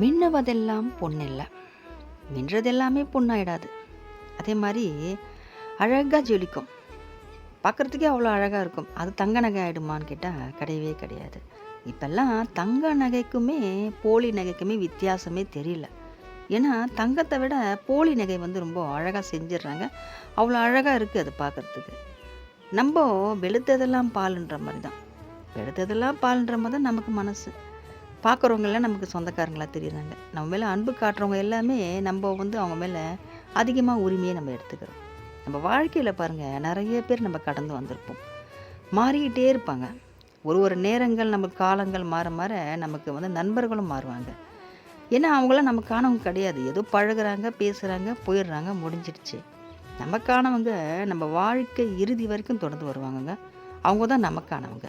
மின்னுவதெல்லாம் பொன்னில்ல. மின்றது எல்லாமே பொண்ணாயிடாது. அதே மாரி அழகா ஜொலிக்கும். பார்க்குறதுக்கே அவ்வளோ அழகா இருக்கும். அது தங்க நகை ஆயிடுமான்னு கேட்டா, கிடையவே கிடையாது. இப்பல்லாம் தங்க நகைக்குமே, போலி நகைக்குமே வித்தியாசமே தெரியல. ஏன்னா, தங்கத்த விட போலி நகை ரொம்ப அழகா செஞ்சுடுறாங்க. அவ்வளோ அழகா இருக்கு அது பார்க்கறதுக்கு. நம்ப வெளுத்ததெல்லாம் பாலுன்ற மாரி தான். வெளுத்ததெல்லாம் பாலுன்ற மாரி தான் நமக்கு மனசு. பார்க்குறவங்கலாம் நமக்கு சொந்தக்காரங்களா தெரியுறாங்க. நம்ம மேல அன்பு காட்டுறவங்க எல்லாமே அவங்க மேல அதிகமா உரிமைய நம்ம எடுத்துக்கிறோம். நம்ம வாழ்க்கையில பாருங்க நெறைய பேர் நம்ம கடந்து வந்திருப்போம். மாறிக்கிட்டே இருப்பாங்க. ஒரு ஒரு நேரங்கள் நமக்கு காலங்கள் மாற மாற நமக்கு நண்பர்களும் மாறுவாங்க. ஏன்னா அவங்களாம் நமக்கானவங்க கிடையாது. ஏதோ பழகுறாங்க, பேசுறாங்க, போயிடுறாங்க, முடிஞ்சிடுச்சு. நமக்கானவங்க நம்ம வாழ்க்கை இறுதி வரைக்கும் தொடர்ந்து வருவாங்கங்க. அவங்க தான் நமக்கானவங்க.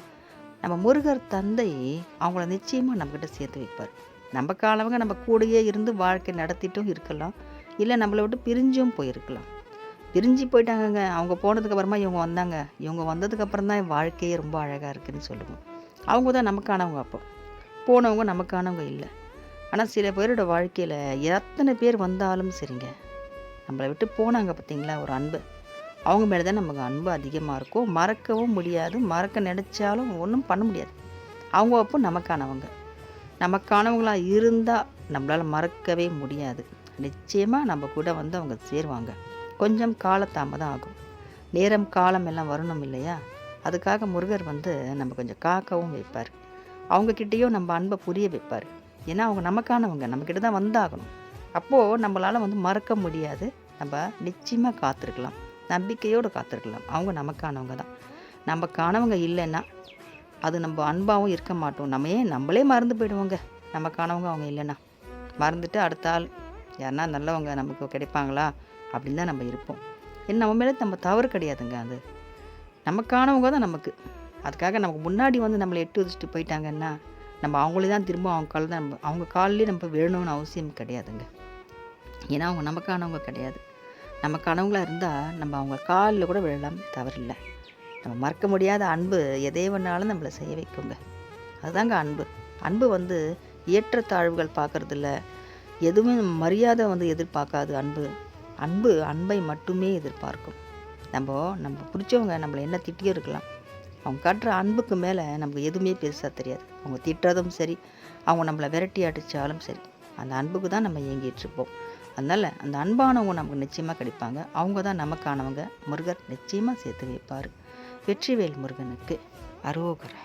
நம்ம முருகர் தந்தை அவங்கள நிச்சயமா நம்மகிட்ட சேர்த்து வைப்பார். நமக்கானவங்க நம்ம கூடயே இருந்து வாழ்க்கை நடத்திட்டும் இருக்கலாம். இல்ல நம்மள விட்டு பிரிஞ்சும் போயிருக்கலாம். பிரிஞ்சு போயிட்டாங்கங்க. அவங்க போனதுக்கு அப்புறமா இவங்க வந்தாங்க. இவங்க வந்ததுக்கு அப்புறம் தான் என் வாழ்க்கையே ரொம்ப அழகா இருக்குன்னு சொல்லுவோம். அவங்க தான் நமக்கானவங்க அப்போ. போனவங்க நமக்கானவங்க இல்ல. ஆனா சில பேரோட வாழ்க்கையில எத்தனை பேர் வந்தாலும் சரிங்க. நம்மள விட்டு போனாங்க பார்த்தீங்களா ஒரு அன்பு. அவங்க மேல தான் நமக்கு அன்பு அதிகமா இருக்கும். மறக்கவும் முடியாது. மறக்க நெனச்சாலும் ஒண்ணும் பண்ண முடியாது. அவங்க அப்போ நமக்கானவங்க. நமக்கானவங்களா இருந்தா நம்மளால மறக்கவே முடியாது. நிச்சயமா நம்ம கூட அவங்க சேருவாங்க. கொஞ்சம் காலதாமதம் ஆகும். நேரம், காலம் எல்லாம் வரணும் இல்லையா? அதுக்காக முருகர் நம்ம கொஞ்சம் காக்கவும் வைப்பார். அவங்க கிட்டேயும் நம்ம அன்பை புரிய வைப்பார். ஏன்னா அவங்க நமக்கானவங்க. நம்மக்கிட்ட தான் வந்தாகணும். அப்போது நம்மளால் மறக்க முடியாது. நம்ம நிச்சயமாக காத்திருக்கலாம். நம்பிக்கையோடு காத்திருக்கலாம். அவங்க நமக்கானவங்க தான். நமக்கானவங்க இல்லைன்னா அது நம்ம அன்பாகவும் இருக்க மாட்டோம். நம்மளே மறந்து போயிடுவோங்க. நமக்கானவங்க அவங்க இல்லைன்னா. மறந்துட்டு அடுத்த ஆள் யாருன்னா நல்லவங்க நமக்கு கிடைப்பாங்களா அப்படின்னு தான் நம்ம இருப்போம். ஏன்னா நம்ம மேலே நம்ம தவறு கிடையாதுங்க. அது நமக்கானவங்க தான் நமக்கு. அதுக்காக நமக்கு முன்னாடி நம்மளை எட்டு வச்சுட்டு போயிட்டாங்கன்னா நம்ம அவங்களே தான் திரும்ப அவங்க காலில் தான் அவங்க காலிலே நம்ம விழணும்னு அவசியம் கிடையாதுங்க. ஏன்னா அவங்க நமக்கானவங்க கிடையாது. நமக்கானவங்களா இருந்தால் நம்ம அவங்க காலில் கூட விழலாம், தவறில்லை. நம்ம மறக்க முடியாத அன்பு எதை வேணாலும் நம்மளை செய்ய வைக்குங்க. அதுதாங்க அன்பு. அன்பு ஏற்றத்தாழ்வுகள் பார்க்கறதில்ல. எதுவுமே மரியாதை எதிர்பார்க்காது அன்பு. அன்பை மட்டுமே எதிர்பார்க்கும். நம்ம பிடிச்சவங்க நம்மளை என்ன திட்டியும் இருக்கலாம். அவங்க காட்டுற அன்புக்கு மேலே நமக்கு எதுவுமே பெருசாக தெரியாது. அவங்க திட்டுறதும் சரி, அவங்க நம்மளை விரட்டி அடித்தாலும் சரி, அந்த அன்புக்கு தான் நம்ம ஏங்கிட்டுருப்போம். அதனால் அந்த அன்பானவங்க நமக்கு நிச்சயமாக கிடைப்பாங்க. அவங்க தான் நமக்கானவங்க. முருகர் நிச்சயமாக சேர்த்து வைப்பார். வெற்றிவேல் முருகனுக்கு அரோகரா.